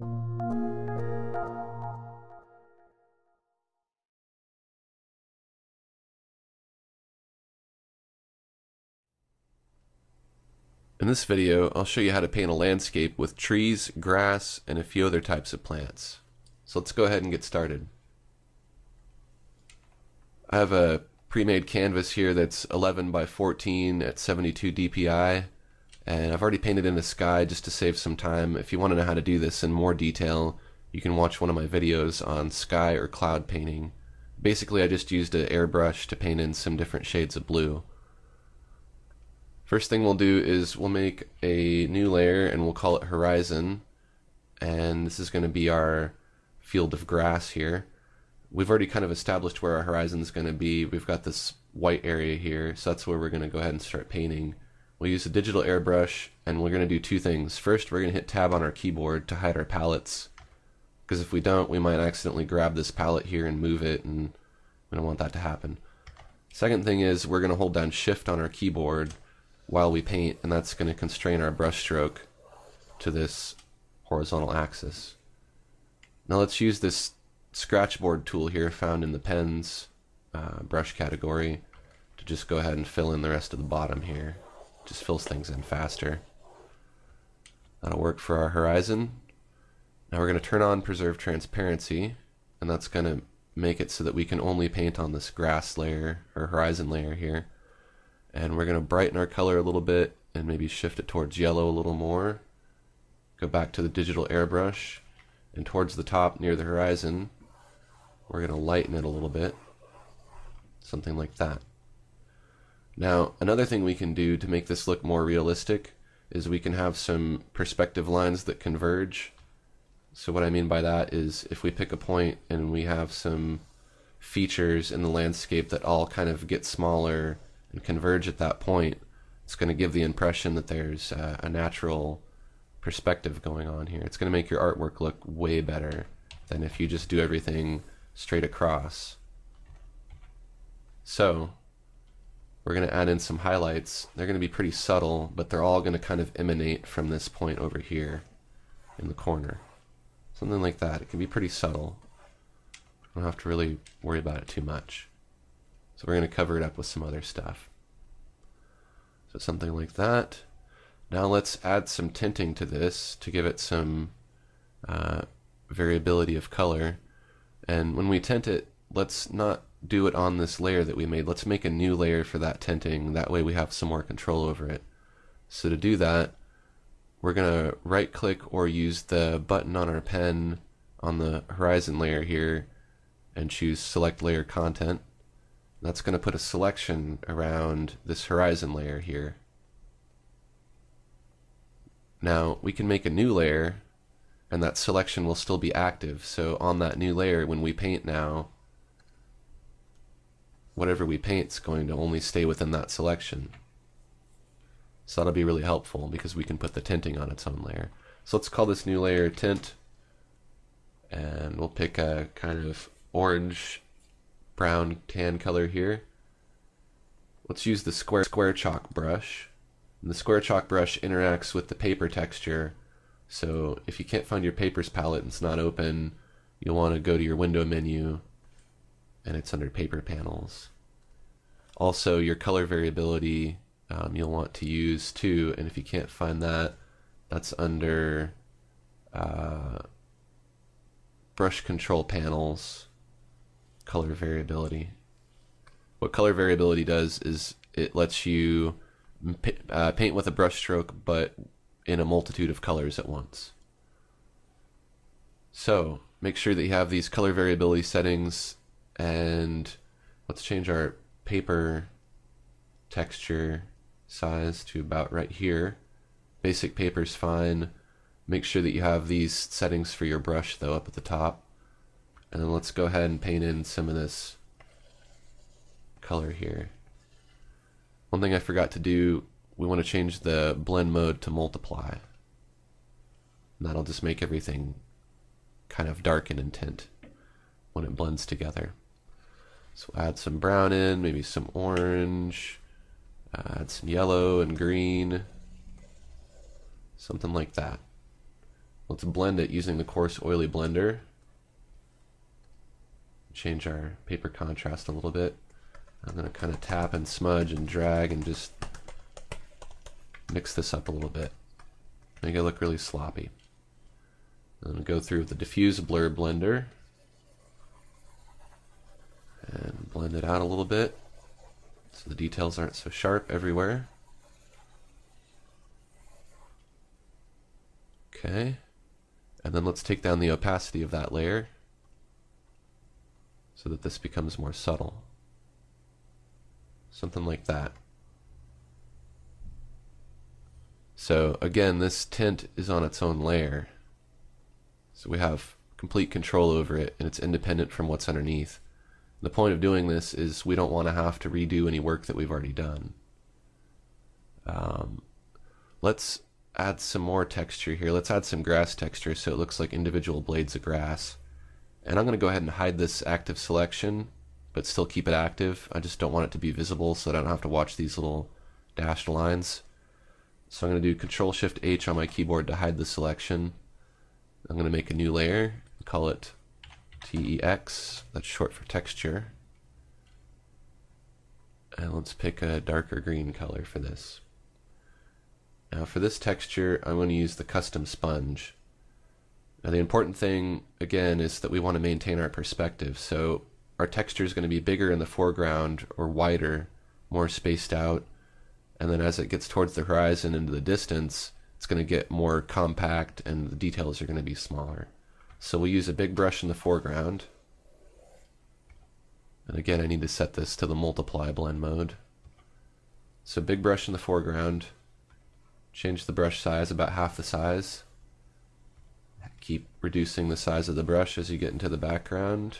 In this video, I'll show you how to paint a landscape with trees, grass, and a few other types of plants. So let's go ahead and get started. I have a pre-made canvas here that's 11 by 14 at 72 dpi, and I've already painted in the sky just to save some time. If you want to know how to do this in more detail, you can watch one of my videos on sky or cloud painting. Basically, I just used an airbrush to paint in some different shades of blue. First thing we'll do is we'll make a new layer and we'll call it horizon, and this is going to be our field of grass here. We've already kind of established where our horizon is going to be. We've got this white area here, so that's where we're going to go ahead and start painting. We'll use a digital airbrush, and we're going to do two things. First, we're going to hit tab on our keyboard to hide our palettes, because if we don't, we might accidentally grab this palette here and move it, and we don't want that to happen. Second thing is we're going to hold down shift on our keyboard while we paint, and that's going to constrain our brush stroke to this horizontal axis. Now let's use this scratchboard tool here found in the pens brush category to just go ahead and fill in the rest of the bottom here. Just fills things in faster. That'll work for our horizon. Now we're going to turn on preserve transparency, and that's going to make it so that we can only paint on this grass layer or horizon layer here. And we're going to brighten our color a little bit and maybe shift it towards yellow a little more. Go back to the digital airbrush, and towards the top near the horizon we're going to lighten it a little bit, something like that. Now another thing we can do to make this look more realistic is we can have some perspective lines that converge. So what I mean by that is if we pick a point and we have some features in the landscape that all kind of get smaller and converge at that point, it's going to give the impression that there's a natural perspective going on here. It's going to make your artwork look way better than if you just do everything straight across. So we're going to add in some highlights. They're going to be pretty subtle, but they're all going to kind of emanate from this point over here in the corner. Something like that. It can be pretty subtle. You don't have to really worry about it too much. So we're going to cover it up with some other stuff. So something like that. Now let's add some tinting to this to give it some variability of color. And when we tint it, let's not do it on this layer that we made. Let's make a new layer for that tinting. That way we have some more control over it. So to do that, we're going to right click or use the button on our pen on the horizon layer here and choose select layer content. That's going to put a selection around this horizon layer here. Now we can make a new layer and that selection will still be active. So on that new layer, when we paint now, whatever we paint is going to only stay within that selection. So that'll be really helpful because we can put the tinting on its own layer. So let's call this new layer tint, and we'll pick a kind of orange brown tan color here. Let's use the square chalk brush. And the square chalk brush interacts with the paper texture, so if you can't find your papers palette and it's not open, you'll want to go to your window menu and it's under paper panels. Also your color variability you'll want to use too, and if you can't find that, that's under brush control panels, color variability. What color variability does is it lets you paint with a brush stroke but in a multitude of colors at once. So make sure that you have these color variability settings, and let's change our paper texture size to about right here. Basic paper's fine. Make sure that you have these settings for your brush though up at the top. And then let's go ahead and paint in some of this color here. One thing I forgot to do, we want to change the blend mode to multiply. And that'll just make everything kind of darken in tint when it blends together. So we'll add some brown in, maybe some orange, add some yellow and green, something like that. Let's blend it using the coarse oily blender. Change our paper contrast a little bit. I'm going to kind of tap and smudge and drag and just mix this up a little bit. Make it look really sloppy. I'm going to go through with the diffuse blur blender and blend it out a little bit so the details aren't so sharp everywhere. Okay, and then let's take down the opacity of that layer so that this becomes more subtle. Something like that. So again, this tint is on its own layer. So we have complete control over it, and it's independent from what's underneath. The point of doing this is we don't want to have to redo any work that we've already done. Let's add some more texture here. Let's add some grass texture so it looks like individual blades of grass. And I'm going to go ahead and hide this active selection, but still keep it active. I just don't want it to be visible so that I don't have to watch these little dashed lines. So I'm going to do Control-Shift-H on my keyboard to hide the selection. I'm going to make a new layer, call it TEX, that's short for texture. And let's pick a darker green color for this. Now for this texture, I'm going to use the custom sponge. Now the important thing, again, is that we want to maintain our perspective. So our texture is going to be bigger in the foreground or wider, more spaced out. And then as it gets towards the horizon into the distance, it's going to get more compact and the details are going to be smaller. So we'll use a big brush in the foreground. And again, I need to set this to the multiply blend mode. So big brush in the foreground. Change the brush size about half the size. Keep reducing the size of the brush as you get into the background.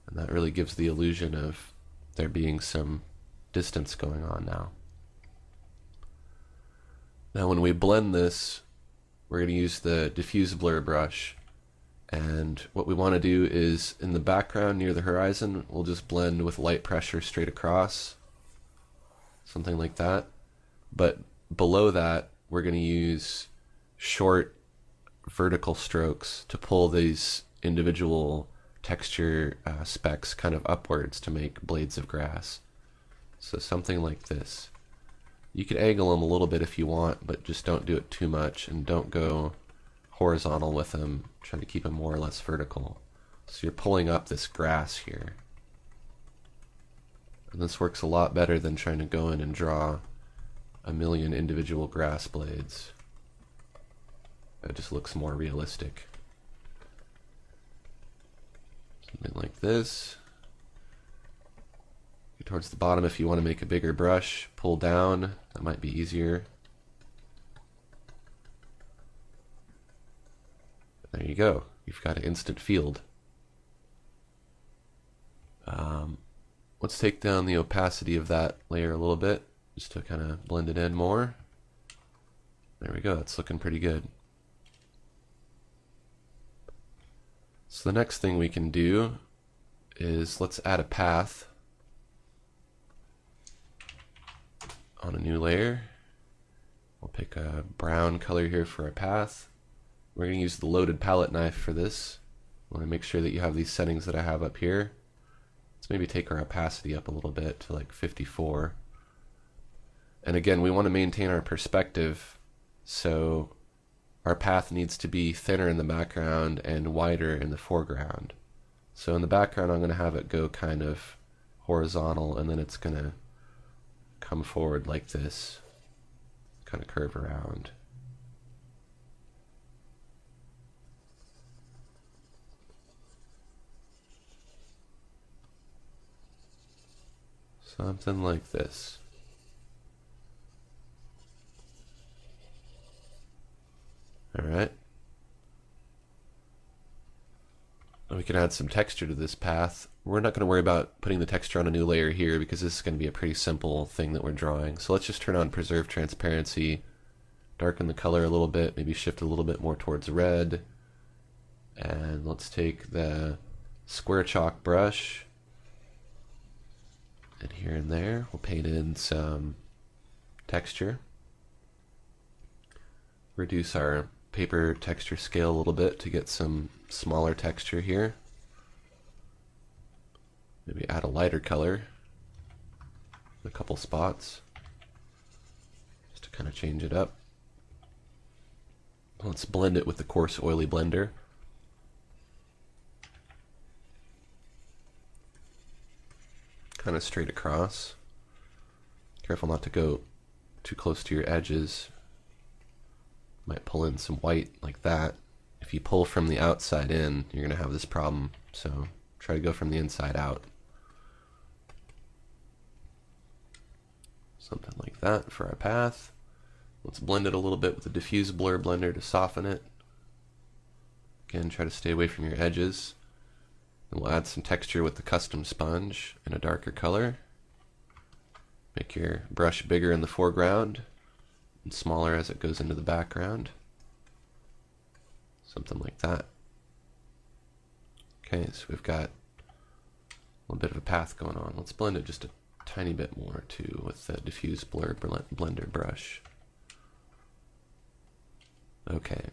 And that really gives the illusion of there being some distance going on now. Now when we blend this, we're going to use the diffuse blur brush. And what we want to do is in the background near the horizon, we'll just blend with light pressure straight across. Something like that. But below that, we're going to use short vertical strokes to pull these individual texture specks kind of upwards to make blades of grass. So something like this. You could angle them a little bit if you want, but just don't do it too much and don't go horizontal with them. Try to keep them more or less vertical. So you're pulling up this grass here. And this works a lot better than trying to go in and draw a million individual grass blades. It just looks more realistic. Something like this. Get towards the bottom if you want to make a bigger brush. Pull down. That might be easier. There you go. You've got an instant field. Let's take down the opacity of that layer a little bit just to kind of blend it in more. There we go. That's looking pretty good. So the next thing we can do is let's add a path on a new layer. We'll pick a brown color here for our path. We're going to use the loaded palette knife for this. I want to make sure that you have these settings that I have up here. Let's maybe take our opacity up a little bit to like 54. And again, we want to maintain our perspective, so our path needs to be thinner in the background and wider in the foreground. So in the background, I'm going to have it go kind of horizontal, and then it's going to come forward like this, kind of curve around. Something like this. Alright. We can add some texture to this path. We're not going to worry about putting the texture on a new layer here because this is going to be a pretty simple thing that we're drawing. So let's just turn on Preserve Transparency, darken the color a little bit, maybe shift a little bit more towards red. And let's take the square chalk brush, and here and there we'll paint in some texture. Reduce our paper texture scale a little bit to get some smaller texture here. Maybe add a lighter color in a couple spots just to kind of change it up. Let's blend it with the coarse oily blender. Kind of straight across. Careful not to go too close to your edges. Might pull in some white like that. If you pull from the outside in, you're going to have this problem. So try to go from the inside out. Something like that for our path. Let's blend it a little bit with the diffuse blur blender to soften it. Again, try to stay away from your edges. And we'll add some texture with the custom sponge in a darker color. Make your brush bigger in the foreground and smaller as it goes into the background. Something like that. Okay, so we've got a little bit of a path going on. Let's blend it just a tiny bit more too with the diffuse blur blender brush. Okay,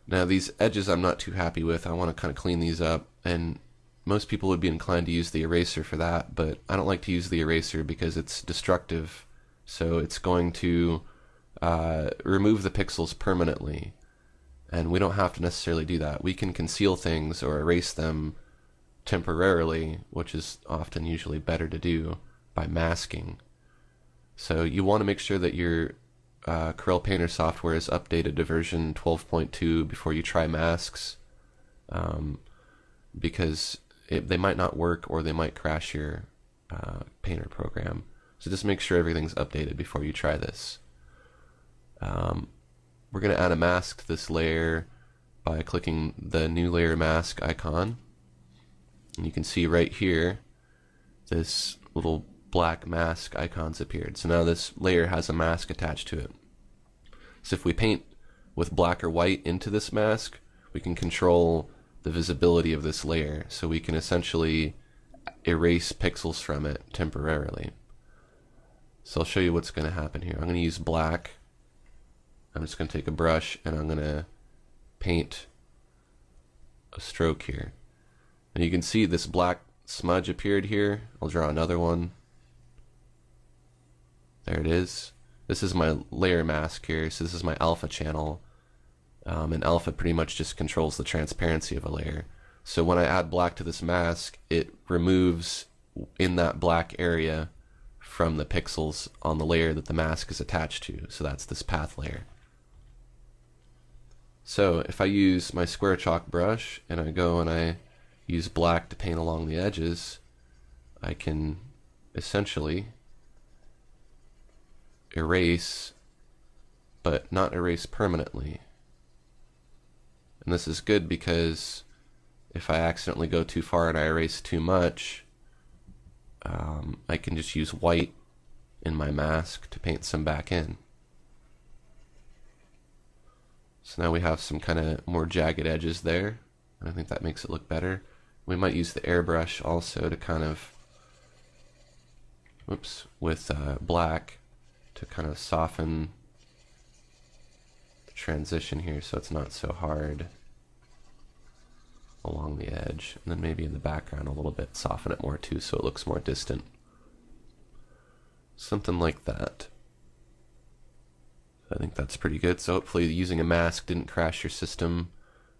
now these edges I'm not too happy with. I want to kind of clean these up, and most people would be inclined to use the eraser for that, but I don't like to use the eraser because it's destructive. So it's going to remove the pixels permanently, and we don't have to necessarily do that. We can conceal things or erase them temporarily, which is often usually better to do by masking. So you want to make sure that your Corel Painter software is updated to version 12.2 before you try masks, because they might not work or they might crash your Painter program. So just make sure everything's updated before you try this. We're going to add a mask to this layer by clicking the new layer mask icon. And you can see right here this little black mask icons appeared. So now this layer has a mask attached to it. So if we paint with black or white into this mask, we can control the visibility of this layer. So we can essentially erase pixels from it temporarily. So I'll show you what's going to happen here. I'm going to use black. I'm just going to take a brush and I'm going to paint a stroke here. And you can see this black smudge appeared here. I'll draw another one. There it is. This is my layer mask here. So this is my alpha channel. And alpha pretty much just controls the transparency of a layer. So when I add black to this mask, it removes in that black area from the pixels on the layer that the mask is attached to. So that's this path layer. So if I use my square chalk brush and I go and I use black to paint along the edges, I can essentially erase, but not erase permanently. And this is good because if I accidentally go too far and I erase too much, I can just use white in my mask to paint some back in. So now we have some kind of more jagged edges there, and I think that makes it look better. We might use the airbrush also to kind of, with black to kind of soften the transition here so it's not so hard along the edge, and then maybe in the background a little bit soften it more too so it looks more distant. Something like that. I think that's pretty good. So hopefully using a mask didn't crash your system.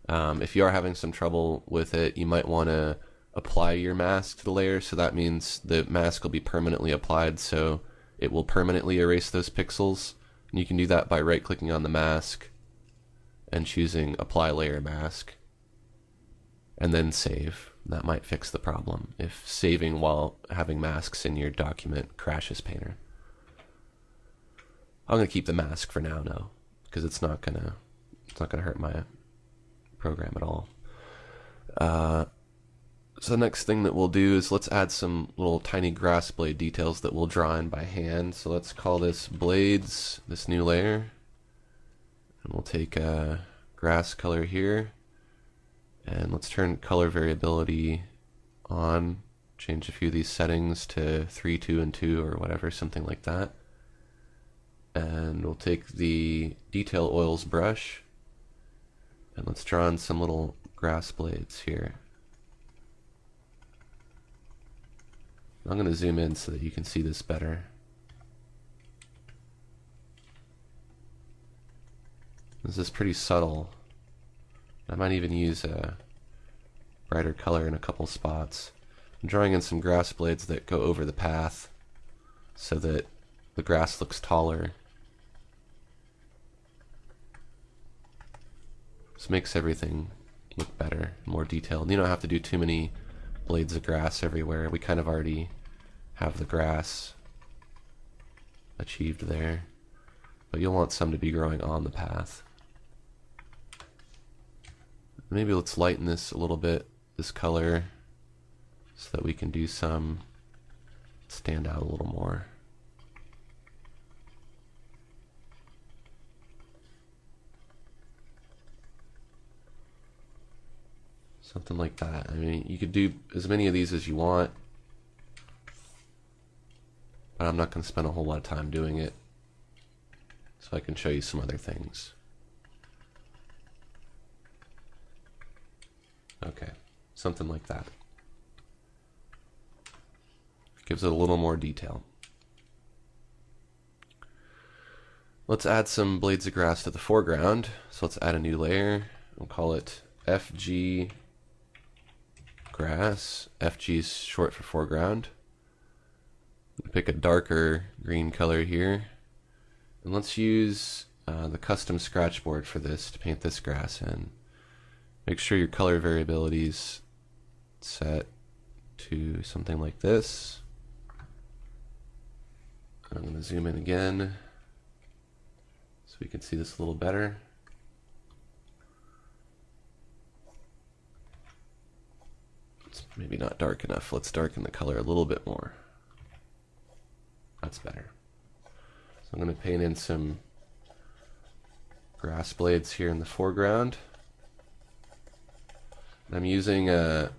If you are having some trouble with it, you might want to apply your mask to the layer. So that means the mask will be permanently applied, so it will permanently erase those pixels. And you can do that by right-clicking on the mask and choosing Apply Layer Mask, and then save. That might fix the problem if saving while having masks in your document crashes Painter. I'm gonna keep the mask for now, though, because it's not gonna hurt my program at all. So the next thing that we'll do is let's add some little tiny grass blade details that we'll draw in by hand. So let's call this blades, this new layer, and we'll take a grass color here, and let's turn color variability on. Change a few of these settings to 3, 2, and 2 or whatever, something like that. And we'll take the detail oils brush And let's draw in some little grass blades here. I'm going to zoom in so that you can see this better. This is pretty subtle. I might even use a brighter color in a couple spots. I'm drawing in some grass blades that go over the path so that the grass looks taller. This makes everything look better, more detailed. You don't have to do too many blades of grass everywhere. We kind of already have the grass achieved there, but you'll want some to be growing on the path. Maybe let's lighten this a little bit, this color, so that we can do some stand out a little more. Something like that. I mean, you could do as many of these as you want, but I'm not going to spend a whole lot of time doing it, so I can show you some other things. Okay, something like that. Gives it a little more detail. Let's add some blades of grass to the foreground. So let's add a new layer. We'll call it FG Grass. FG is short for foreground. Pick a darker green color here. And let's use the custom scratch board for this to paint this grass in. Make sure your color variability is set to something like this. I'm going to zoom in again so we can see this a little better. It's maybe not dark enough. Let's darken the color a little bit more. That's better. So I'm going to paint in some grass blades here in the foreground. I'm using a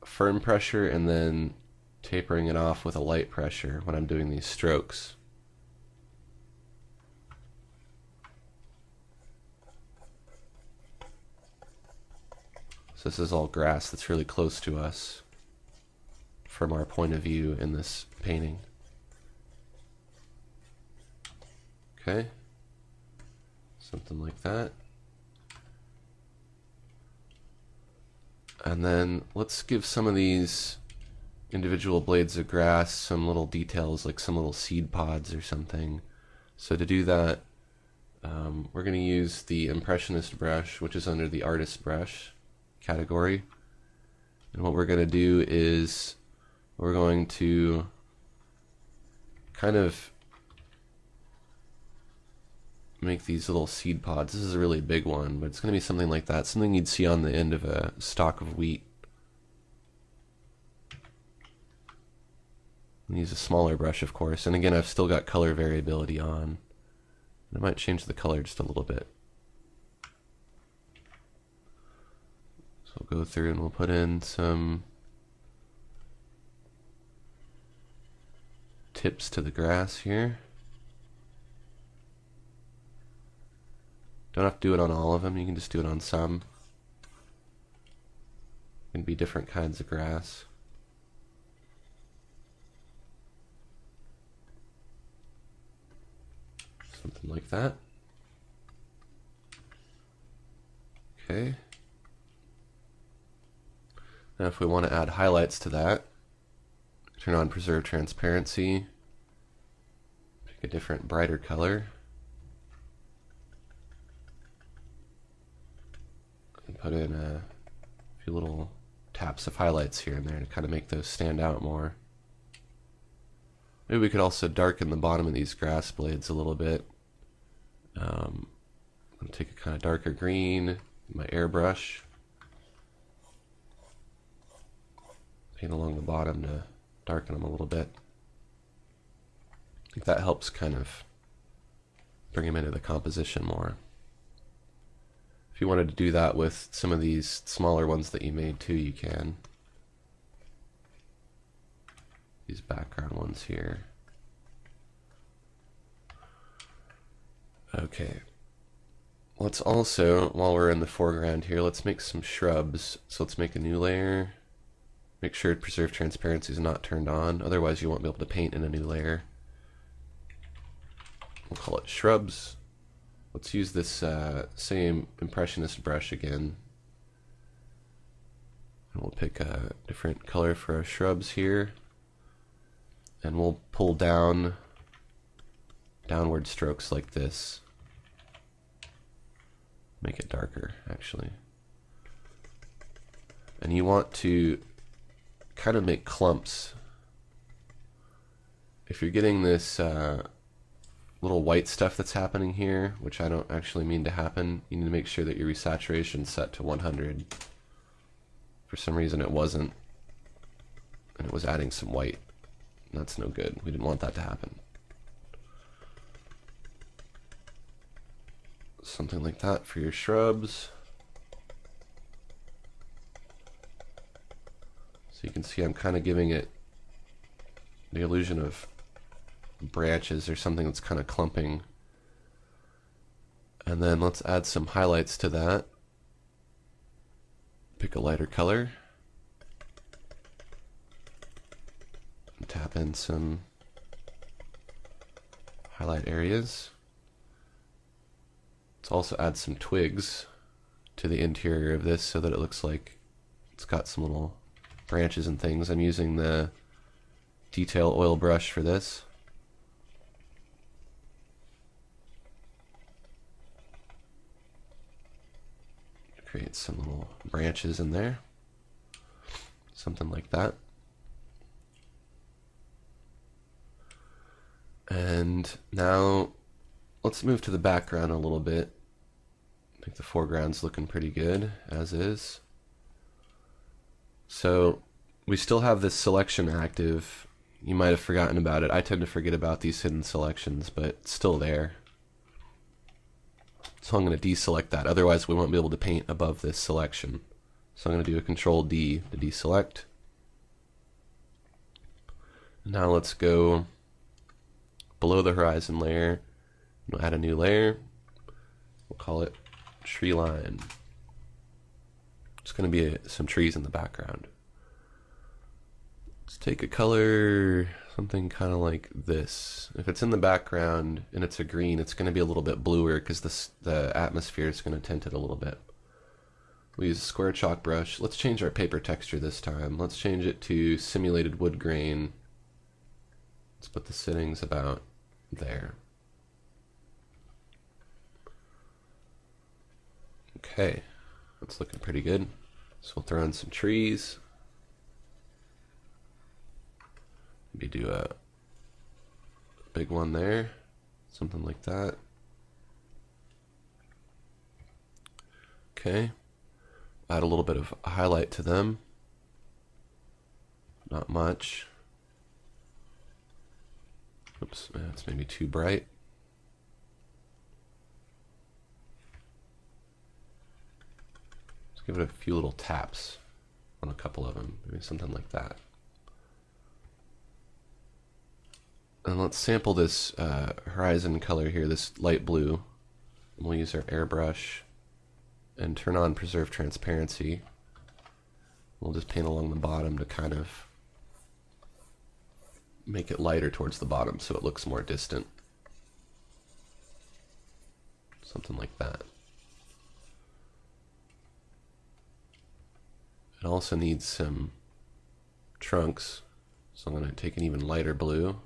firm pressure and then tapering it off with a light pressure when I'm doing these strokes. So this is all grass that's really close to us from our point of view in this painting. Okay, something like that. And then let's give some of these individual blades of grass some little details, like some little seed pods or something. So to do that, we're going to use the Impressionist brush, which is under the Artist brush category. And what we're going to do is we're going to kind of make these little seed pods. This is a really big one, but it's going to be something like that, something you'd see on the end of a stalk of wheat. And use a smaller brush, of course, and again I've still got color variability on. I might change the color just a little bit. So we'll go through and we'll put in some tips to the grass here. Don't have to do it on all of them, you can just do it on some. It can be different kinds of grass. Something like that. Okay. Now if we want to add highlights to that, turn on Preserve Transparency, pick a different, brighter color. And put in a few little taps of highlights here and there to kind of make those stand out more. Maybe we could also darken the bottom of these grass blades a little bit. I'm going to take a kind of darker green, my airbrush, paint along the bottom to darken them a little bit. I think that helps kind of bring them into the composition more. If you wanted to do that with some of these smaller ones that you made too, you can. These background ones here. Okay. let's also, while we're in the foreground here, let's make some shrubs. So let's make a new layer. Make sure preserve transparency is not turned on, otherwise you won't be able to paint in a new layer. We'll call it shrubs. Let's use this same impressionist brush again. And we'll pick a different color for our shrubs here. And we'll pull down downward strokes like this. Make it darker, actually. And you want to kind of make clumps. If you're getting this little white stuff that's happening here, which I don't actually mean to happen, you need to make sure that your resaturation is set to 100. For some reason it wasn't, and it was adding some white. That's no good. We didn't want that to happen. Something like that for your shrubs. So you can see I'm kind of giving it the illusion of branches or something that's kind of clumping. And then let's add some highlights to that. Pick a lighter color. And tap in some highlight areas. Let's also add some twigs to the interior of this so that it looks like it's got some little branches and things. I'm using the detail oil brush for this. Create some little branches in there. Something like that. And now let's move to the background a little bit. I think the foreground's looking pretty good as is. So we still have this selection active. You might have forgotten about it. I tend to forget about these hidden selections, but it's still there. So I'm going to deselect that, otherwise we won't be able to paint above this selection. So I'm going to do a Control D to deselect. Now let's go below the horizon layer. We'll add a new layer. We'll call it Tree Line. It's going to be some trees in the background. Let's take a color, something kind of like this. If it's in the background and it's a green, it's going to be a little bit bluer because the atmosphere is going to tint it a little bit. We use a square chalk brush. Let's change our paper texture this time. Let's change it to simulated wood grain. Let's put the settings about there. Okay, that's looking pretty good. So we'll throw in some trees. Maybe do a big one there, something like that. Okay, add a little bit of a highlight to them. Not much. Oops, that's maybe too bright. Let's give it a few little taps on a couple of them, maybe something like that. And let's sample this horizon color here, this light blue. And we'll use our airbrush and turn on preserve transparency. We'll just paint along the bottom to kind of make it lighter towards the bottom so it looks more distant. Something like that. It also needs some trunks, so I'm going to take an even lighter blue.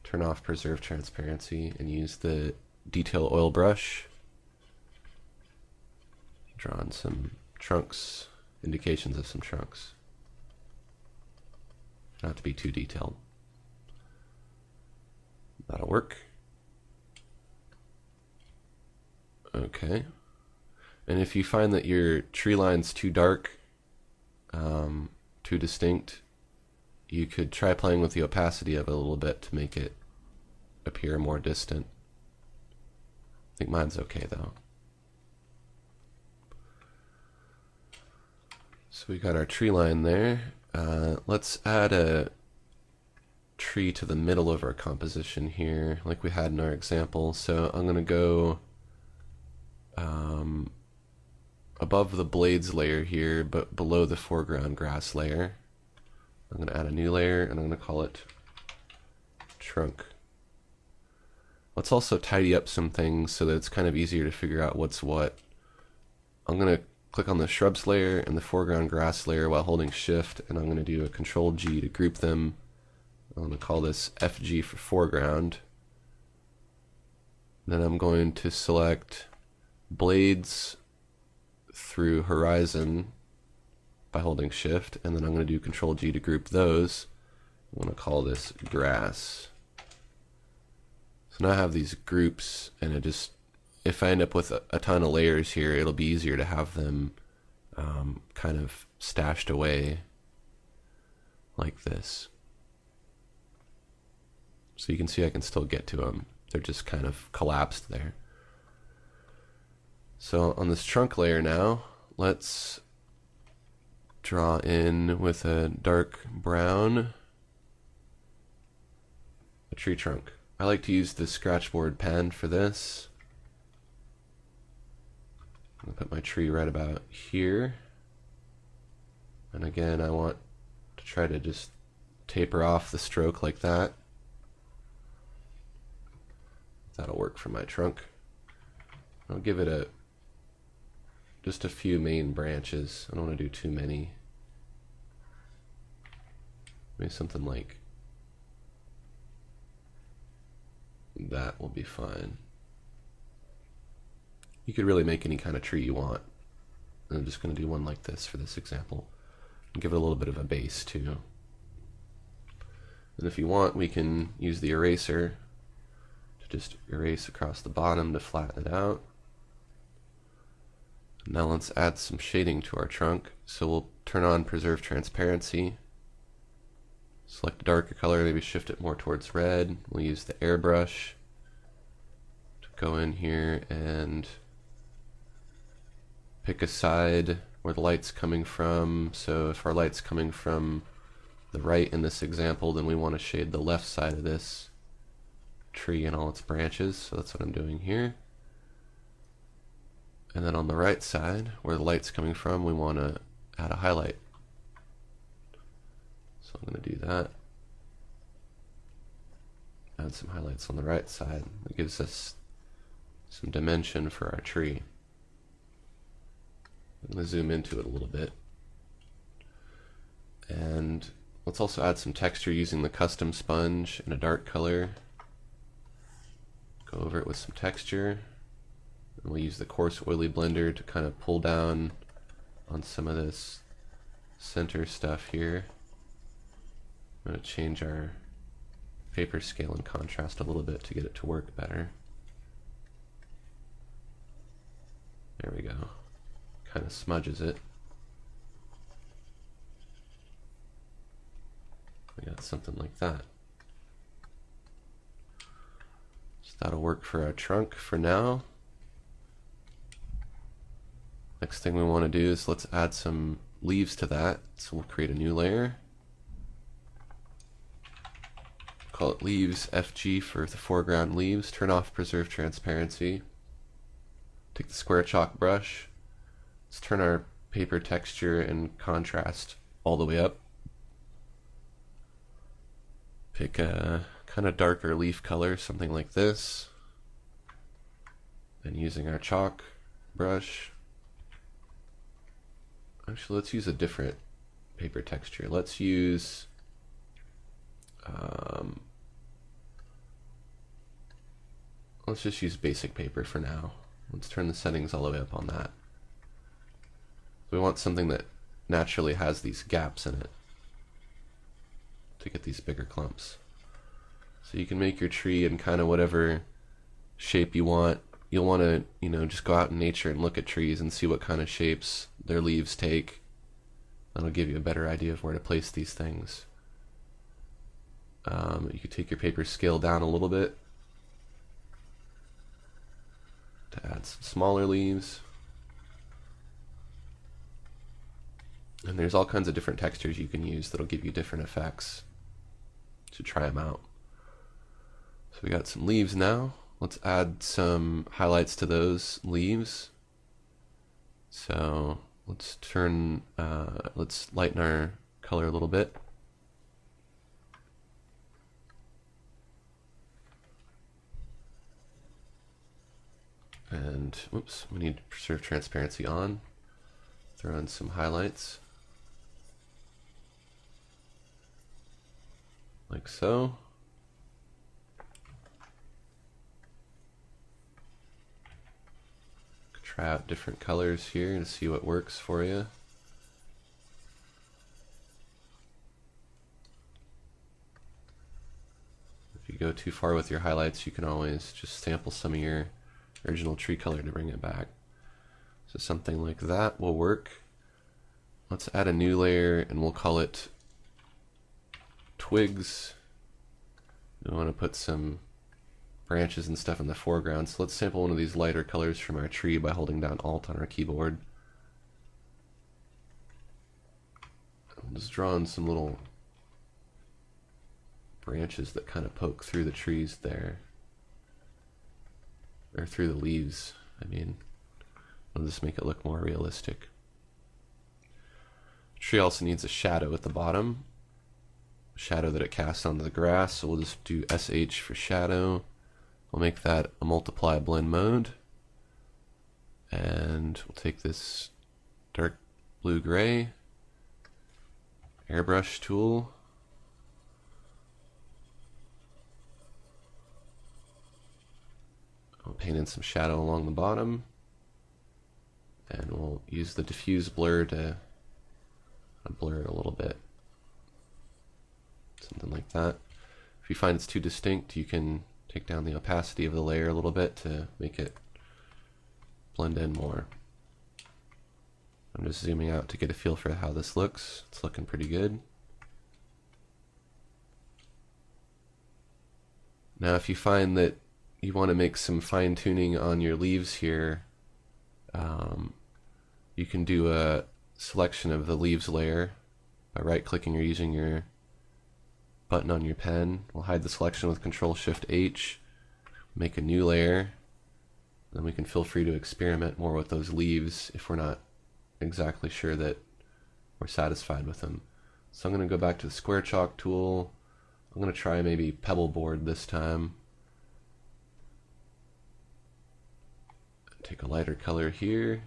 Turn off preserve transparency and use the detail oil brush. Draw on some trunks, indications of some trunks. Not to be too detailed. That'll work. Okay. And if you find that your tree line's too dark, too distinct, you could try playing with the opacity of it a little bit to make it appear more distant. I think mine's okay though. So we got our tree line there. Let's add a tree to the middle of our composition here, like we had in our example. So I'm going to go above the blades layer here, but below the foreground grass layer. I'm going to add a new layer, and I'm going to call it trunk. Let's also tidy up some things so that it's kind of easier to figure out what's what. I'm going to click on the shrubs layer and the foreground grass layer while holding shift, and I'm going to do a Control G to group them. I'm going to call this FG for foreground. Then I'm going to select blades through horizon by holding shift, and then I'm going to do Control G to group those. I'm going to call this grass. So now I have these groups, and it just, if I end up with a ton of layers here, it'll be easier to have them kind of stashed away like this. So you can see I can still get to them. They're just kind of collapsed there. So on this trunk layer now, let's draw in with a dark brown a tree trunk. I like to use the scratchboard pen for this. I'm going to put my tree right about here. And again, I want to try to just taper off the stroke like that. That'll work for my trunk. I'll give it just a few main branches. I don't want to do too many. Maybe something like that will be fine. You could really make any kind of tree you want. I'm just going to do one like this for this example. And give it a little bit of a base too. And if you want, we can use the eraser to just erase across the bottom to flatten it out. Now let's add some shading to our trunk. So we'll turn on Preserve Transparency. Select a darker color, maybe shift it more towards red. We'll use the airbrush to go in here and pick a side where the light's coming from. So if our light's coming from the right in this example, then we want to shade the left side of this tree and all its branches. So that's what I'm doing here. And then on the right side, where the light's coming from, we want to add a highlight. So I'm going to do that. Add some highlights on the right side. That gives us some dimension for our tree. I'm going to zoom into it a little bit. And let's also add some texture using the custom sponge in a dark color. Go over it with some texture. And we'll use the coarse oily blender to kind of pull down on some of this center stuff here. I'm going to change our paper scale and contrast a little bit to get it to work better. There we go. Kind of smudges it. We got something like that. So that'll work for our trunk for now. Next thing we want to do is let's add some leaves to that. So we'll create a new layer. Call it leaves FG for the foreground leaves. Turn off Preserve Transparency. Take the square chalk brush. Let's turn our paper texture and contrast all the way up. Pick a kind of darker leaf color, something like this. And using our chalk brush. Actually, let's use a different paper texture. Let's use let's just use basic paper for now. Let's turn the settings all the way up on that. We want something that naturally has these gaps in it to get these bigger clumps. So you can make your tree in kind of whatever shape you want. You'll want to, just go out in nature and look at trees and see what kind of shapes their leaves take. That'll give you a better idea of where to place these things. You could take your paper scale down a little bit to add some smaller leaves. And there's all kinds of different textures you can use that'll give you different effects. So try them out. So we got some leaves now. let's add some highlights to those leaves. So let's let's lighten our color a little bit. And whoops, we need preserve transparency on. Throw in some highlights. Like so. Try out different colors here to see what works for you. If you go too far with your highlights, you can always just sample some of your original tree color to bring it back. So something like that will work. Let's add a new layer and we'll call it twigs. We want to put some branches and stuff in the foreground, so let's sample one of these lighter colors from our tree by holding down Alt on our keyboard. I'm just drawing some little branches that kind of poke through the trees there. Or through the leaves, I mean. I'll just make it look more realistic. The tree also needs a shadow at the bottom. A shadow that it casts onto the grass, so we'll just do SH for shadow. We'll make that a multiply blend mode. And we'll take this dark blue gray, airbrush tool. We'll paint in some shadow along the bottom, and we'll use the diffuse blur to blur it a little bit. Something like that. If you find it's too distinct, you can take down the opacity of the layer a little bit to make it blend in more. I'm just zooming out to get a feel for how this looks. It's looking pretty good. Now if you find that you want to make some fine-tuning on your leaves here, you can do a selection of the leaves layer by right-clicking or using your button on your pen. We'll hide the selection with Control-Shift-H, make a new layer, then we can feel free to experiment more with those leaves if we're not exactly sure that we're satisfied with them. So I'm going to go back to the square chalk tool. I'm going to try maybe pebble board this time. Take a lighter color here.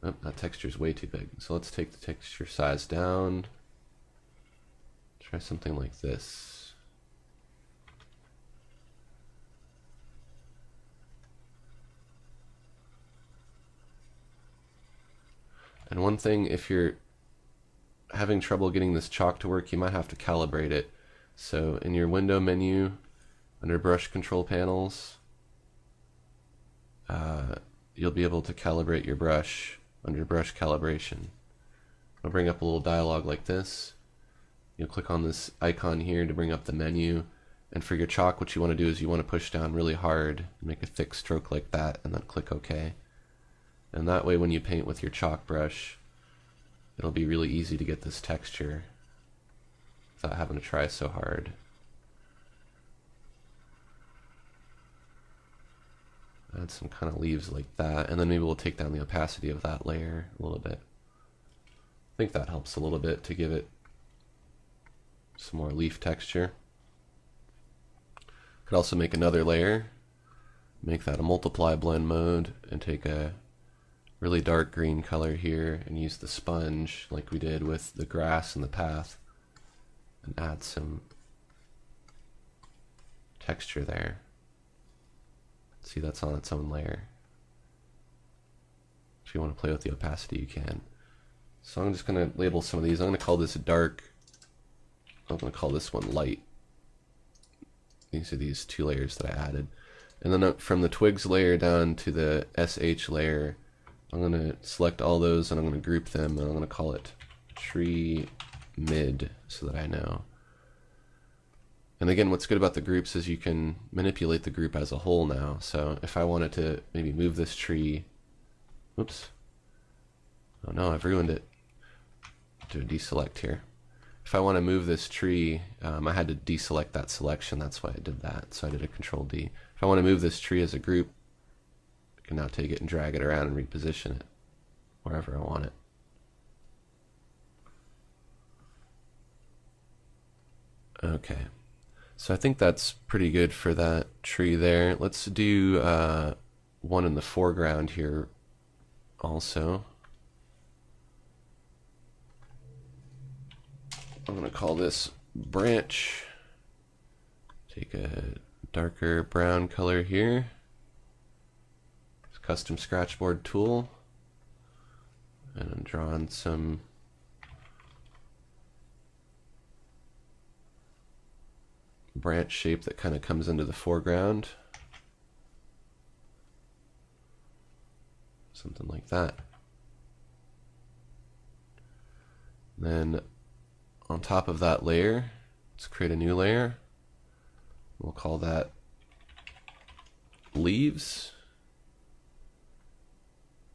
Oh, that texture's way too big. So let's take the texture size down. Try something like this. And one thing, if you're having trouble getting this chalk to work, you might have to calibrate it. So in your window menu, under brush control panels, you'll be able to calibrate your brush under brush calibration. I'll bring up a little dialog like this. You'll click on this icon here to bring up the menu, and for your chalk what you want to do is you want to push down really hard, make a thick stroke like that, and then click OK. And that way when you paint with your chalk brush, it'll be really easy to get this texture without having to try so hard. Add some kind of leaves like that, and then maybe we'll take down the opacity of that layer a little bit. I think that helps a little bit to give it some more leaf texture. Could also make another layer, make that a multiply blend mode, and take a really dark green color here and use the sponge like we did with the grass and the path and add some texture there. See, that's on its own layer. If you want to play with the opacity, you can. So I'm just going to label some of these. I'm going to call this dark. I'm going to call this one light. These are these two layers that I added. And then from the twigs layer down to the SH layer, I'm going to select all those and I'm going to group them, and I'm going to call it tree mid so that I know. And again, what's good about the groups is you can manipulate the group as a whole now. So if I wanted to maybe move this tree, oops, oh no, I've ruined it. Do a deselect here. if I want to move this tree, I had to deselect that selection. That's why I did that. So I did a Control D. If I want to move this tree as a group, I can now take it and drag it around and reposition it wherever I want it. Okay, so I think that's pretty good for that tree there. Let's do one in the foreground here also. I'm going to call this branch. Take a darker brown color here. Custom scratchboard tool. And I'm drawing some branch shape that kind of comes into the foreground. Something like that. Then on top of that layer, let's create a new layer. We'll call that leaves.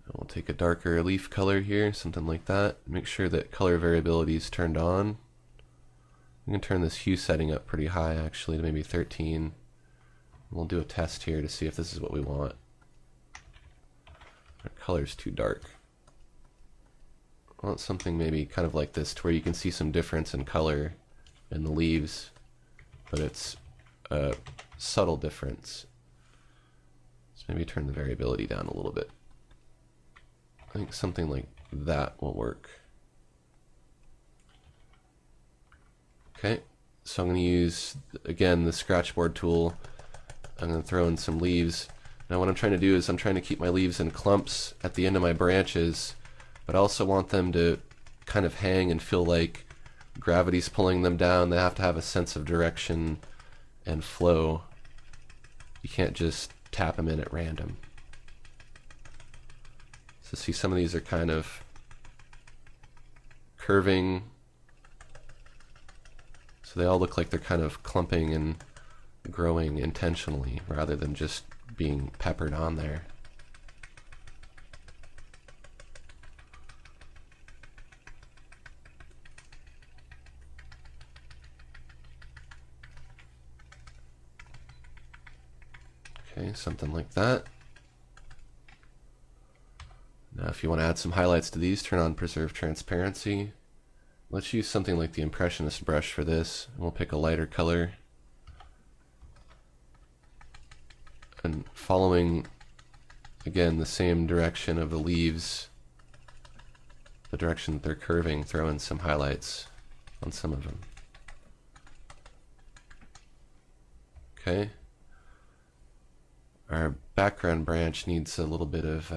And we'll take a darker leaf color here, something like that. Make sure that color variability is turned on. I'm going to turn this hue setting up pretty high, actually, to maybe 13. We'll do a test here to see if this is what we want. Our color's too dark. I want something maybe kind of like this, to where you can see some difference in color in the leaves, but it's a subtle difference. Let's maybe turn the variability down a little bit. I think something like that will work. Okay, so I'm going to use, again, the scratchboard tool. I'm going to throw in some leaves. Now what I'm trying to do is I'm trying to keep my leaves in clumps at the end of my branches, but I also want them to kind of hang and feel like gravity's pulling them down. They have to have a sense of direction and flow. You can't just tap them in at random. So see, some of these are kind of curving. So they all look like they're kind of clumping and growing intentionally rather than just being peppered on there. Okay, something like that. Now if you want to add some highlights to these, turn on Preserve Transparency. Let's use something like the Impressionist brush for this. And we'll pick a lighter color. And following, again, the same direction of the leaves, the direction that they're curving, throw in some highlights on some of them. Okay. Our background branch needs a little bit of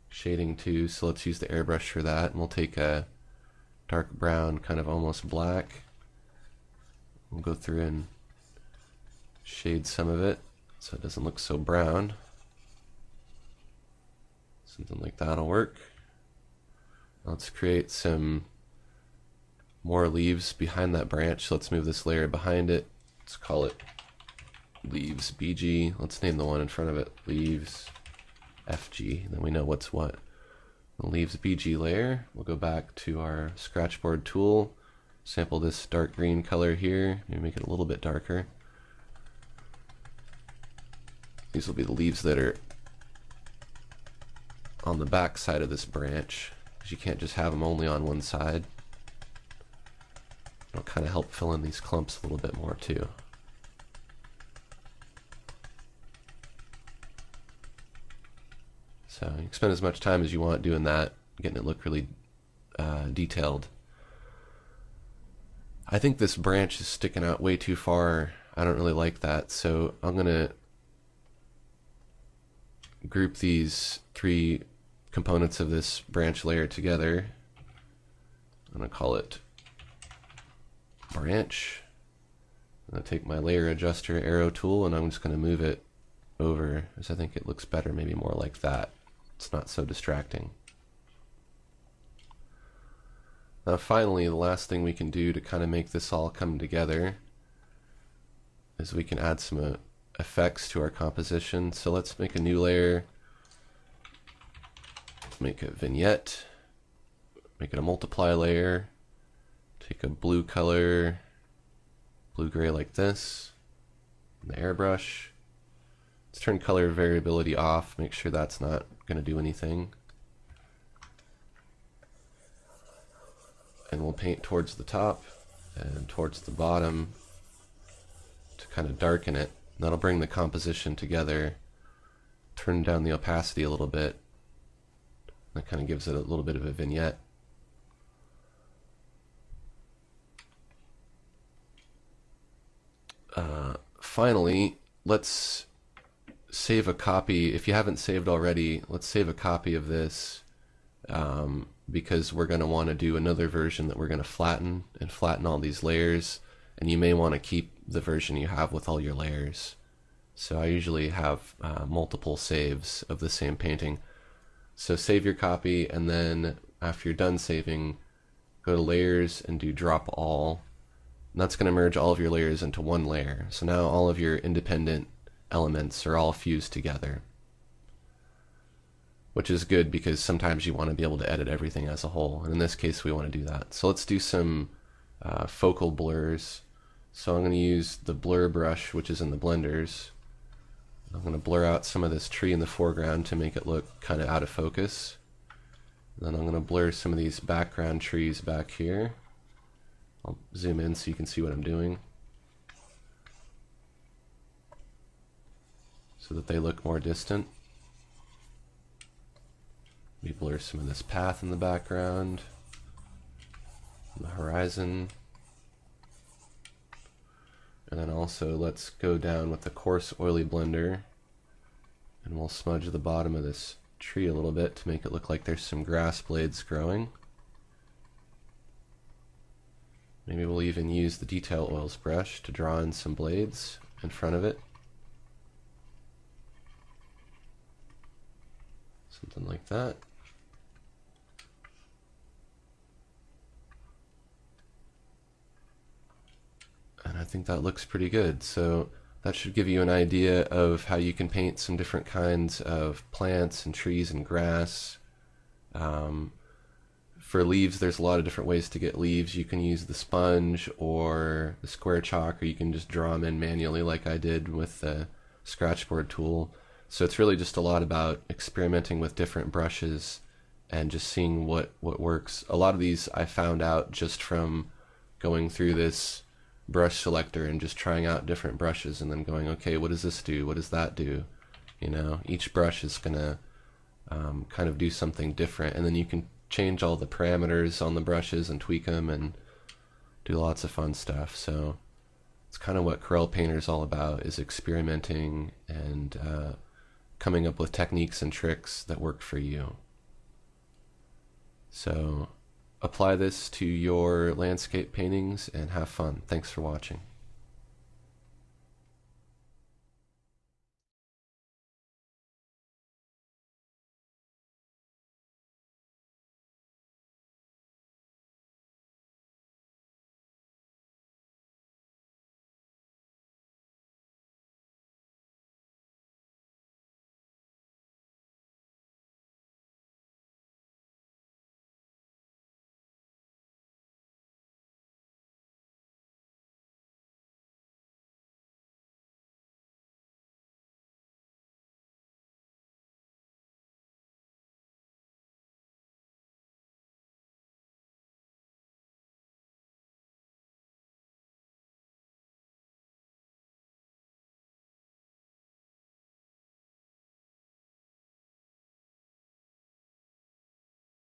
shading too, so let's use the airbrush for that. And we'll take a dark brown, kind of almost black. We'll go through and shade some of it so it doesn't look so brown. Something like that'll work. Let's create some more leaves behind that branch. So let's move this layer behind it. Let's call it Leaves BG. Let's name the one in front of it Leaves FG. Then we know what's what. The Leaves BG layer. We'll go back to our scratchboard tool. Sample this dark green color here. Maybe make it a little bit darker. These will be the leaves that are on the back side of this branch, because you can't just have them only on one side. It'll kind of help fill in these clumps a little bit more too. So you can spend as much time as you want doing that, getting it look really detailed. I think this branch is sticking out way too far. I don't really like that, so I'm going to group these three components of this branch layer together. I'm going to call it branch. I'm going to take my layer adjuster arrow tool and I'm just going to move it over, because I think it looks better maybe more like that. It's not so distracting. Now finally, the last thing we can do to kind of make this all come together is we can add some effects to our composition. So let's make a new layer, make a vignette, make it a multiply layer, Take a blue color, blue-gray like this, and the airbrush. Let's turn color variability off, make sure that's not going to do anything. And we'll paint towards the top and towards the bottom to kind of darken it. That'll bring the composition together. Turn down the opacity a little bit. That kind of gives it a little bit of a vignette. Finally, let's save a copy. If you haven't saved already, let's save a copy of this because we're going to want to do another version that we're going to flatten all these layers, and you may want to keep the version you have with all your layers. So I usually have multiple saves of the same painting. So save your copy, and then after you're done saving, go to layers and do drop all. And that's going to merge all of your layers into one layer. So now all of your independent elements are all fused together, which is good because sometimes you want to be able to edit everything as a whole, and in this case we want to do that. So let's do some focal blurs. So I'm going to use the blur brush, which is in the blenders. I'm going to blur out some of this tree in the foreground to make it look kind of out of focus. And then I'm going to blur some of these background trees back here. I'll zoom in so you can see what I'm doing, so that they look more distant. We blur some of this path in the background, and the horizon. And then also let's go down with the coarse oily blender, and we'll smudge the bottom of this tree a little bit to make it look like there's some grass blades growing. Maybe we'll even use the detail oils brush to draw in some blades in front of it. Something like that. And I think that looks pretty good. So that should give you an idea of how you can paint some different kinds of plants and trees and grass. For leaves, there's a lot of different ways to get leaves. You can use the sponge or the square chalk, or you can just draw them in manually like I did with the scratchboard tool. So it's really just a lot about experimenting with different brushes and just seeing what works. A lot of these I found out just from going through this brush selector and just trying out different brushes and then going, okay, what does this do? What does that do? You know, each brush is gonna kind of do something different, and then you can change all the parameters on the brushes and tweak them and do lots of fun stuff. So it's kind of what Corel Painter is all about, is experimenting and coming up with techniques and tricks that work for you. So apply this to your landscape paintings and have fun. Thanks for watching.